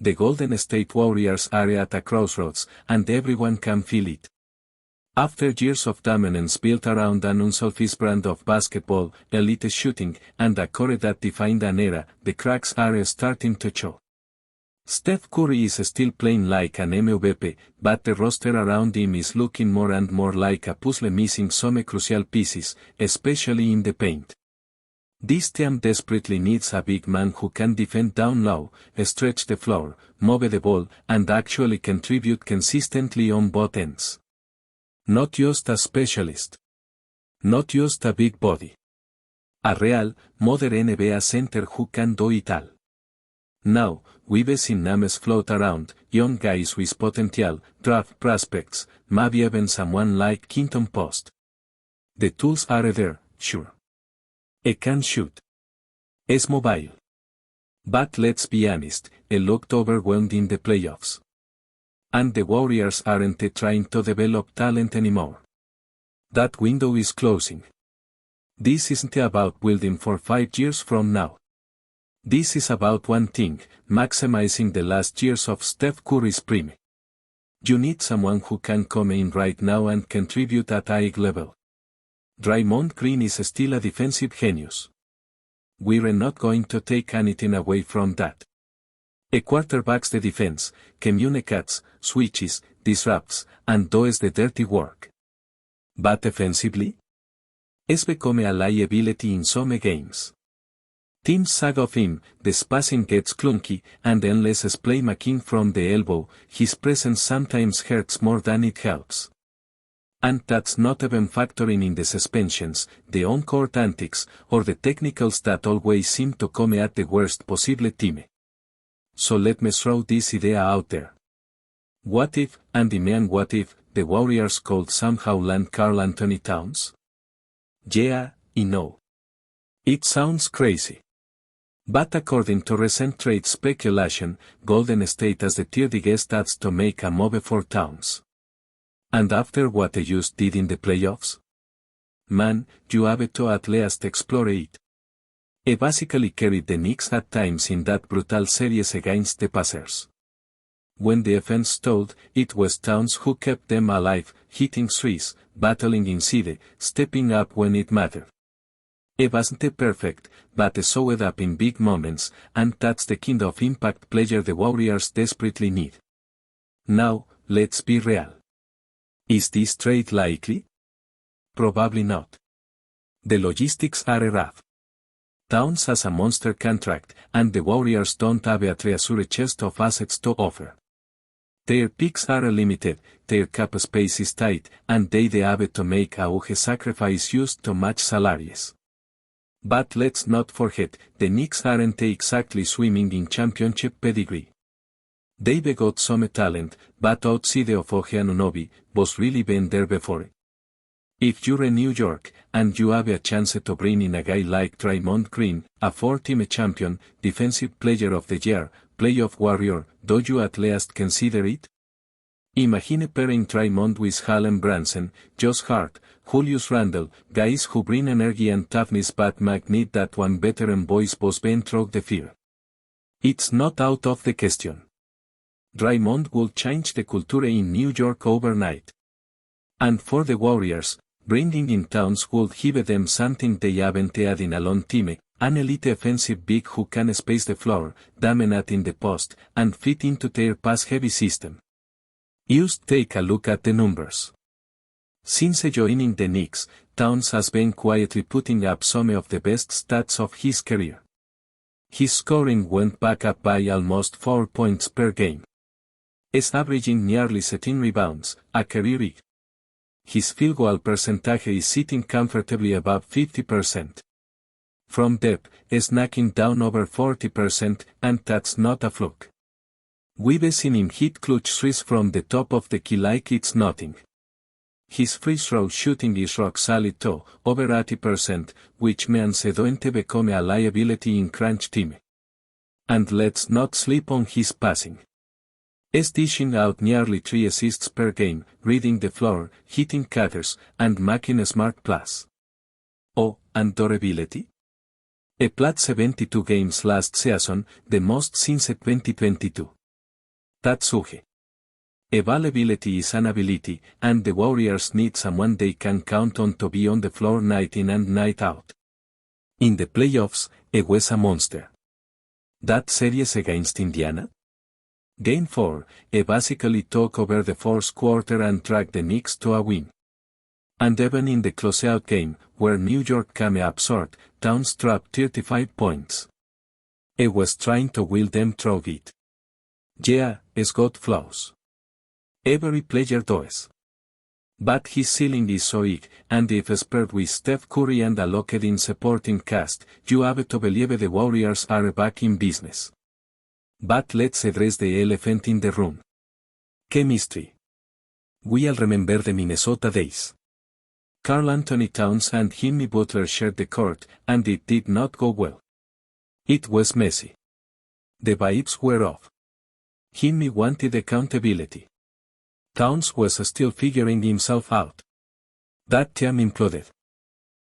The Golden State Warriors are at a crossroads, and everyone can feel it. After years of dominance built around an unselfish brand of basketball, elite shooting, and a core that defined an era, the cracks are starting to show. Steph Curry is still playing like an MVP, but the roster around him is looking more and more like a puzzle missing some crucial pieces, especially in the paint. This team desperately needs a big man who can defend down low, stretch the floor, move the ball, and actually contribute consistently on both ends. Not just a specialist. Not just a big body. A real, modern NBA center who can do it all. Now, we've seen names float around, young guys with potential, draft prospects, maybe even someone like Quinton Post. The tools are there, sure. He can shoot. Is mobile. But let's be honest, he looked overwhelmed in the playoffs. And the Warriors aren't trying to develop talent anymore. That window is closing. This isn't about building for 5 years from now. This is about one thing, maximizing the last years of Steph Curry's prime. You need someone who can come in right now and contribute at high level. Draymond Green is still a defensive genius. We're not going to take anything away from that. He quarterbacks the defense, communicates, switches, disrupts, and does the dirty work. But offensively? He's become a liability in some games. Teams sag off him, the spacing gets clunky, and unless he's playmaking from the elbow, his presence sometimes hurts more than it helps. And that's not even factoring in the suspensions, the on-court antics, or the technicals that always seem to come at the worst possible time. So let me throw this idea out there. What if, and I mean what if, the Warriors could somehow land Karl Anthony Towns? Yeah, I know. It sounds crazy. But according to recent trade speculation, Golden State has the third biggest odds to make a move for Towns. And after what they just did in the playoffs? Man, you have to at least explore it. He basically carried the Knicks at times in that brutal series against the Pacers. When the offense stalled, it was Towns who kept them alive, hitting threes, battling inside, stepping up when it mattered. He wasn't perfect, but he showed up in big moments, and that's the kind of impact player the Warriors desperately need. Now, let's be real. Is this trade likely? Probably not. The logistics are rough. Towns has a monster contract, and the Warriors don't have a treasure chest of assets to offer. Their picks are limited, their cap space is tight, and they have to make a huge sacrifice used to match salaries. But let's not forget, the Knicks aren't exactly swimming in championship pedigree. They've got some talent, but outside of Anunoby, was really been there before. If you're in New York, and you have a chance to bring in a guy like Draymond Green, a 4-time champion, defensive player of the year, playoff warrior, do you at least consider it? Imagine pairing Draymond with Jalen Brunson, Josh Hart, Julius Randle, guys who bring energy and toughness but might need that one veteran voice boss Ben through the fear. It's not out of the question. Draymond will change the culture in New York overnight. And for the Warriors, bringing in Towns would give them something they haven't had in a long time, an elite offensive big who can space the floor, dominate in the post, and fit into their pass-heavy system. Just take a look at the numbers. Since joining the Knicks, Towns has been quietly putting up some of the best stats of his career. His scoring went back up by almost 4 points per game. Is averaging nearly 17 rebounds, a career high. His field goal percentage is sitting comfortably above 50%. From depth, is knocking down over 40%, and that's not a fluke. We've seen him hit clutch threes from the top of the key like it's nothing. His free throw shooting is rock solid too, over 80%, which means he don't become a liability in crunch time. And let's not sleep on his passing. Is dishing out nearly 3 assists per game, reading the floor, hitting cutters, and making a smart plays. Oh, and durability? He played 72 games last season, the most since 2022. Tatsuge. Availability is an ability, and the Warriors need someone they can count on to be on the floor night in and night out. In the playoffs, he was a monster. That series against Indiana? Game 4, he basically took over the fourth quarter and dragged the Knicks to a win. And even in the closeout game, where New York came up short, Towns dropped 35 points. He was trying to will them through it. Yeah, he's got flaws. Every player does. But his ceiling is so big, and if paired with Steph Curry and a locked-in supporting cast, you have to believe the Warriors are back in business. But let's address the elephant in the room. Chemistry. We all remember the Minnesota days. Karl Anthony Towns and Jimmy Butler shared the court, and it did not go well. It was messy. The vibes were off. Jimmy wanted accountability. Towns was still figuring himself out. That team imploded.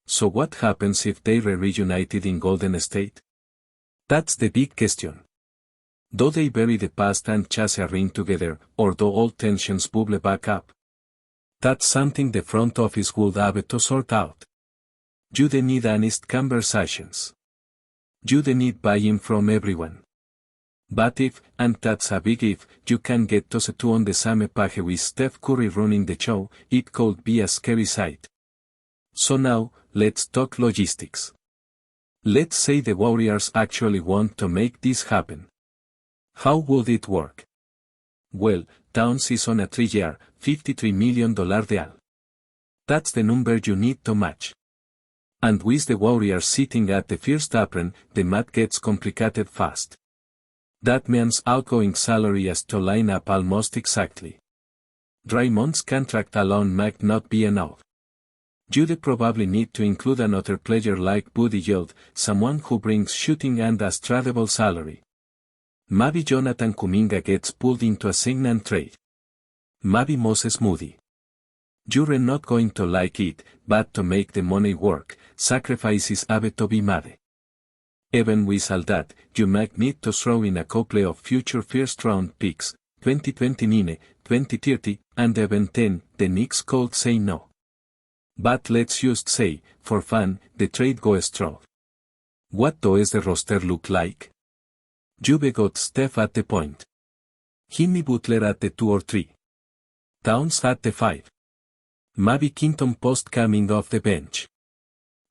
So what happens if they reunited in Golden State? That's the big question. Do they bury the past and chase a ring together, or do old tensions bubble back up? That's something the front office would have to sort out. You need honest conversations. You need buy-in from everyone. But if, and that's a big if, you can get those two on the same page with Steph Curry running the show, it could be a scary sight. So now, let's talk logistics. Let's say the Warriors actually want to make this happen. How would it work? Well, Towns is on a 3-year, $53 million deal. That's the number you need to match. And with the Warriors sitting at the first apron, the math gets complicated fast. That means outgoing salary has to line up almost exactly. DRAYMOND's contract alone might not be enough. You'd probably need to include another player like Buddy Hield, someone who brings shooting and a tradable salary. Maybe Jonathan Kuminga gets pulled into a sign-and trade. Maybe Moses Moody. You're not going to like it, but to make the money work, sacrifices have to be made. Even with all that, you might need to throw in a couple of future first-round picks, 2029, 2030, and even 10, the Knicks could say no. But let's just say, for fun, the trade goes through. What does the roster look like? You've got Steph at the point. Jimmy Butler at the 2 or 3. Towns at the 5. Maybe Quinton Post coming off the bench.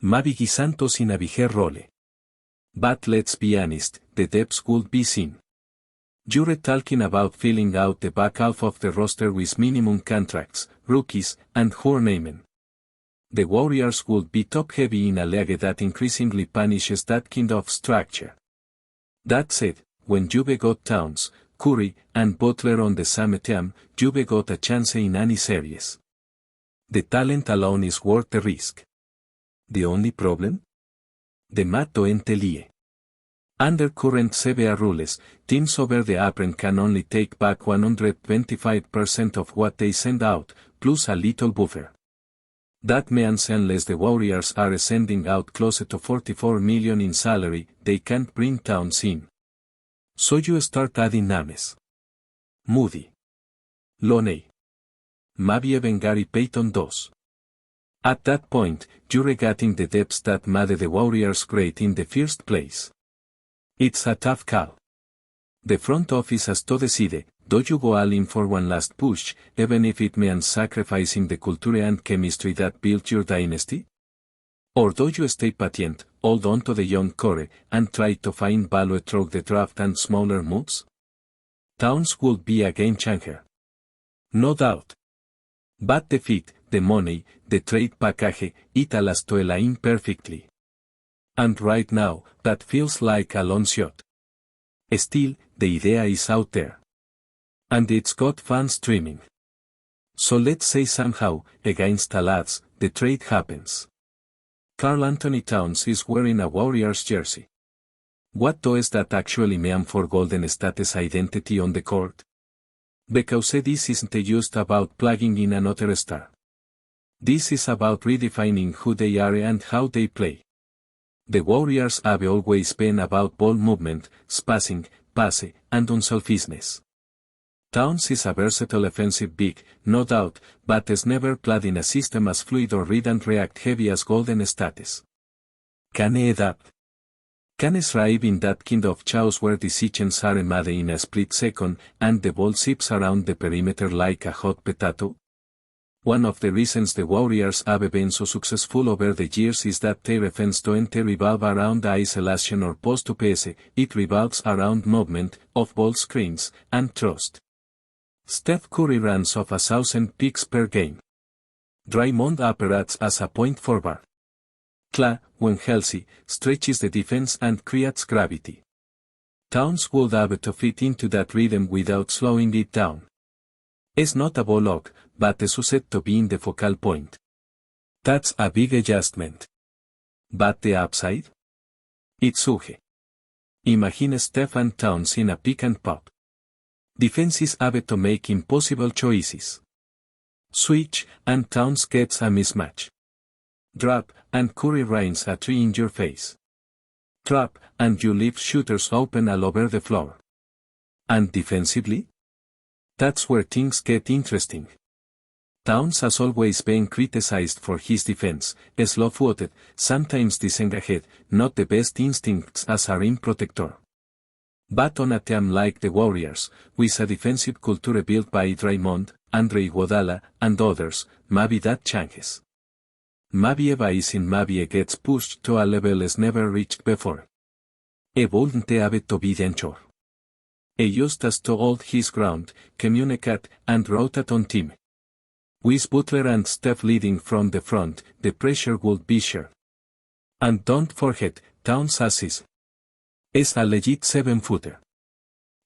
Maybe Santos in a bigger role. But let's be honest, the depth would be seen. You're talking about filling out the back half of the roster with minimum contracts, rookies, and journeymen. The Warriors would be top-heavy in a league that increasingly punishes that kind of structure. That said, when you've got Towns, Curry, and Butler on the same team, you've got a chance in any series. The talent alone is worth the risk. The only problem? The math don't lie. Under current CBA rules, teams over the apron can only take back 125% of what they send out, plus a little buffer. That means unless the Warriors are sending out close to $44 million in salary, they can't bring Towns in. So you start adding names. Moody. Loney. Maybe even Gary Payton 2. At that point, you're getting the depth that made the Warriors great in the first place. It's a tough call. The front office has to decide, do you go all in for one last push, even if it means sacrificing the culture and chemistry that built your dynasty? Or do you stay patient, hold on to the young core, and try to find value through the draft and smaller moves? Towns would be a game changer. No doubt. But the fit, the money, the trade package, it all has to align perfectly. And right now, that feels like a long shot. Still, the idea is out there. And it's got fans streaming. So let's say somehow, against all odds, the trade happens. Karl Anthony Towns is wearing a Warriors jersey. What does that actually mean for Golden State's identity on the court? Because this isn't just about plugging in another star. This is about redefining who they are and how they play. The Warriors have always been about ball movement, spacing, pace, and unselfishness. Towns is a versatile offensive big, no doubt, but is never played in a system as fluid or read and react heavy as Golden State. Can he adapt? Can he thrive in that kind of chaos where decisions are made in a split second and the ball zips around the perimeter like a hot potato? One of the reasons the Warriors have been so successful over the years is that their offense doesn't revolve around isolation or post-up pass, it revolves around movement, off-ball screens, and trust. Steph Curry runs off 1,000 picks per game. Draymond operates as a point forward. Clay, when healthy, stretches the defense and creates gravity. Towns would have to fit into that rhythm without slowing it down. It's not a ball hog, but is set to be in the focal point. That's a big adjustment. But the upside? It's huge. Imagine Steph and Towns in a pick and pop. Defenses have to make impossible choices. Switch, and Towns gets a mismatch. Drop, and Curry rains a three in your face. Trap, and you leave shooters open all over the floor. And defensively? That's where things get interesting. Towns has always been criticized for his defense, slow-footed, sometimes disengaged, not the best instincts as a rim protector. But on a team like the Warriors, with a defensive culture built by Draymond, Andre Iguodala, and others, maybe that changes. Maybe maybe gets pushed to a level it's never reached before. Wouldn't have to be danger. Just has to hold his ground, communicate, and rotate on team. With Butler and Steph leading from the front, the pressure would be shared. And don't forget, Towns is a legit 7-footer.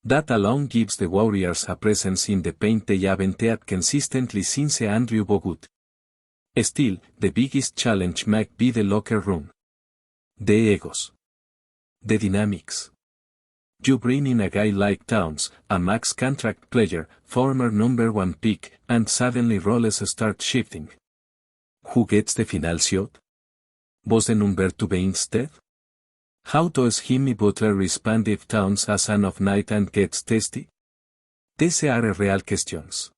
That alone gives the Warriors a presence in the paint they haven't had consistently since Andrew Bogut. Still, the biggest challenge might be the locker room. The egos. The dynamics. You bring in a guy like Towns, a max contract player, former number 1 pick, and suddenly roles start shifting. Who gets the final shot? Was the number 2 be instead? How does Jimmy Butler respond if Towns has an off night and gets testy? These are real questions.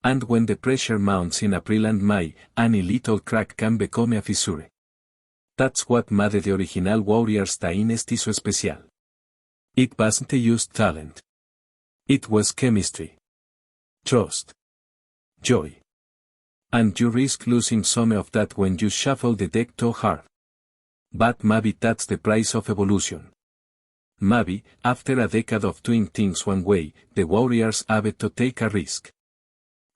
And when the pressure mounts in April and May, any little crack can become a fissure. That's what made the original Warriors dynasty so special. It wasn't just talent. It was chemistry. Trust. Joy. And you risk losing some of that when you shuffle the deck too hard. But maybe that's the price of evolution. Maybe, after a decade of doing things one way, the Warriors have to take a risk.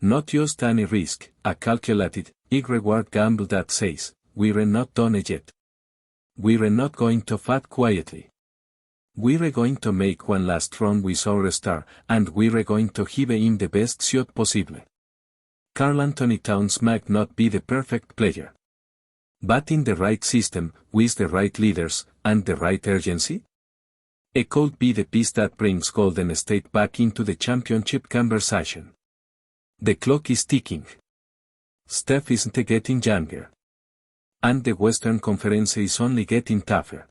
Not just any risk, a calculated, high-reward gamble that says, we're not done yet. We're not going to fight quietly. We're going to make one last run with our star, and we're going to give him the best shot possible. Karl Anthony Towns might not be the perfect player. But in the right system, with the right leaders, and the right urgency? It could be the piece that brings Golden State back into the championship conversation. The clock is ticking. Steph isn't getting younger. And the Western Conference is only getting tougher.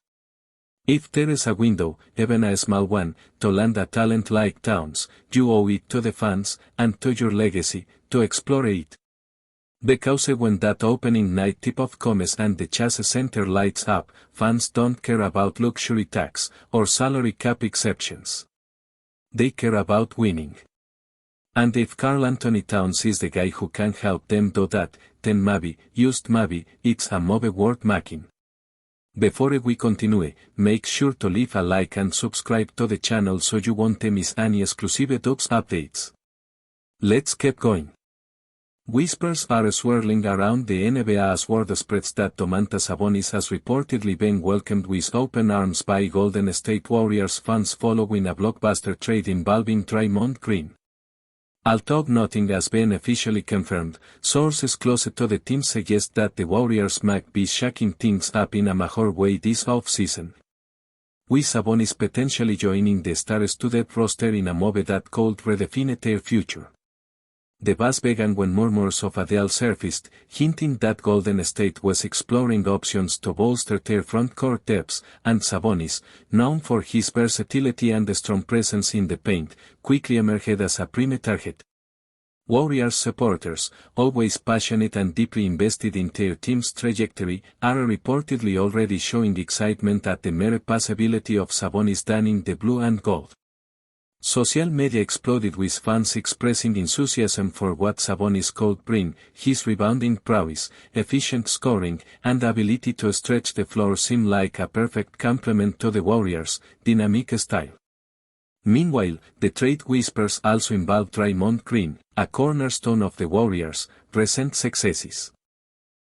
If there is a window, even a small one, to land a talent like Towns, you owe it to the fans, and to your legacy, to explore it. Because when that opening night tip-off comes and the Chase Center lights up, fans don't care about luxury tax, or salary cap exceptions. They care about winning. And if Karl Anthony Towns is the guy who can help them do that, then maybe, just maybe, it's a move worth making. Before we continue, make sure to leave a like and subscribe to the channel so you won't miss any exclusive Ducks updates. Let's keep going. Whispers are swirling around the NBA as word spreads that DOMANTAS SABONIS has reportedly been welcomed with open arms by Golden State Warriors fans following a blockbuster trade involving Draymond Green. Although nothing has been officially confirmed, sources close to the team suggest that the Warriors might be shaking things up in a major way this off-season. With Sabonis potentially joining the star-studded roster in a move that could redefine their future. The buzz began when murmurs of a deal surfaced, hinting that Golden State was exploring options to bolster their front-court depth, and Sabonis, known for his versatility and strong presence in the paint, quickly emerged as a prime target. Warriors supporters, always passionate and deeply invested in their team's trajectory, are reportedly already showing excitement at the mere possibility of Sabonis donning the blue and gold. Social media exploded with fans expressing enthusiasm for what Sabonis could bring. His rebounding prowess, efficient scoring, and ability to stretch the floor seem like a perfect complement to the Warriors' dynamic style. Meanwhile, the trade whispers also involve Draymond Green, a cornerstone of the Warriors' recent successes.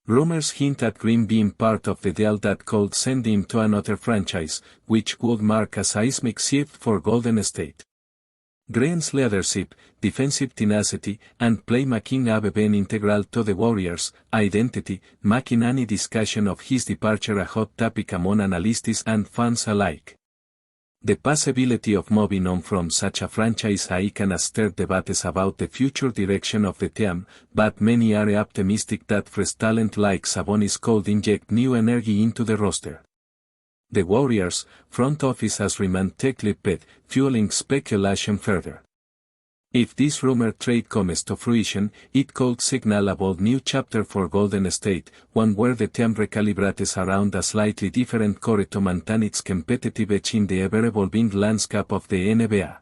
Rumors hint at Green being part of the deal that could send him to another franchise, which would mark a seismic shift for Golden State. Green's leadership, defensive tenacity, and playmaking have been integral to the Warriors' identity, making any discussion of his departure a hot topic among analysts and fans alike. The possibility of moving on from such a franchise icon has stirred debates about the future direction of the team, but many are optimistic that fresh talent like Sabonis could inject new energy into the roster. The Warriors' front office has remained tight-lipped, fueling speculation further. If this rumored trade comes to fruition, it could signal a bold new chapter for Golden State, one where the team recalibrates around a slightly different core to maintain its competitive edge in the ever-evolving landscape of the NBA.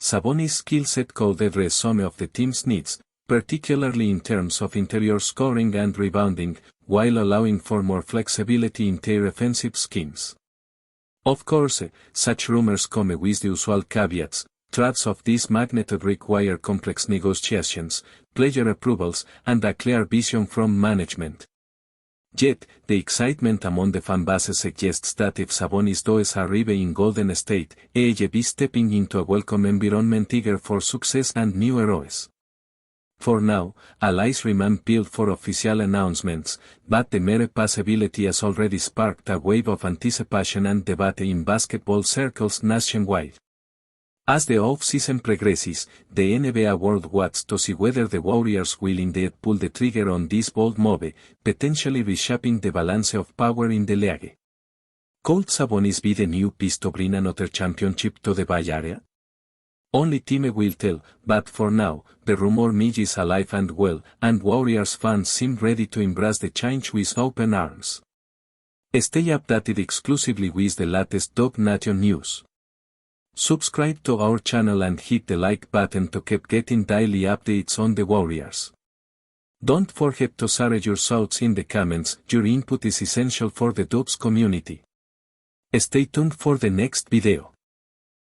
Sabonis' skill set could address some of the team's needs, particularly in terms of interior scoring and rebounding, while allowing for more flexibility in their offensive schemes. Of course, such rumors come with the usual caveats. Trades of this magnitude require complex negotiations, player approvals, and a clear vision from management. Yet, the excitement among the fanbase suggests that if Sabonis does arrive in Golden State, he be stepping into a welcome environment eager for success and new heroes. For now, allies remain peeled for official announcements, but the mere possibility has already sparked a wave of anticipation and debate in basketball circles nationwide. As the off-season progresses, the NBA world waits to see whether the Warriors will indeed pull the trigger on this bold move, potentially reshaping the balance of power in the league. Could Sabonis be the new piece to bring another championship to the Bay Area? Only time will tell, but for now, the rumor mill is alive and well, and Warriors fans seem ready to embrace the change with open arms. Stay updated exclusively with the latest Dog Nation news. Subscribe to our channel and hit the like button to keep getting daily updates on the Warriors. Don't forget to share your thoughts in the comments. Your input is essential for the Dubs community. Stay tuned for the next video.